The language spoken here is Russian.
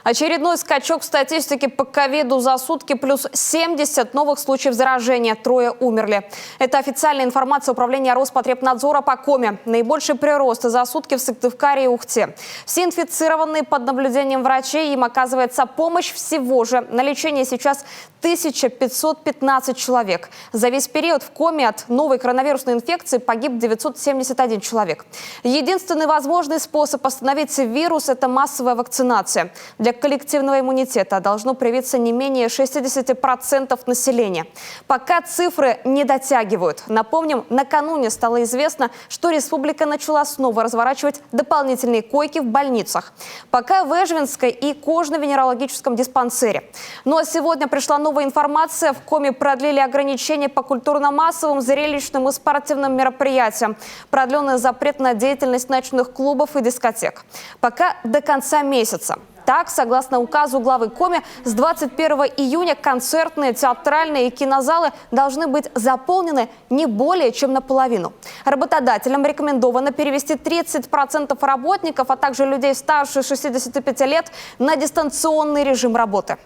Очередной скачок в статистике по ковиду за сутки, плюс 70 новых случаев заражения. 3 умерли. Это официальная информация Управления Роспотребнадзора по Коми. Наибольший прирост за сутки в Сыктывкаре и Ухте. Все инфицированные под наблюдением врачей, им оказывается помощь всего же. На лечении сейчас 1515 человек. За весь период в Коми от новой коронавирусной инфекции погиб 971 человек. Единственный возможный способ остановить вирус – это массовая вакцинация. Для коллективного иммунитета должно привиться не менее 60% населения. Пока цифры не дотягивают. Напомним, накануне стало известно, что республика начала снова разворачивать дополнительные койки в больницах. Пока в Эжвинской и кожно-венерологическом диспансере. Ну а сегодня пришла новая информация. В Коми продлили ограничения по культурно-массовым, зрелищным и спортивным мероприятиям. Продлен запрет на деятельность ночных клубов и дискотек. Пока до конца месяца. Так, согласно указу главы Коми, с 21 июня концертные, театральные и кинозалы должны быть заполнены не более чем наполовину. Работодателям рекомендовано перевести 30% работников, а также людей старше 65 лет на дистанционный режим работы.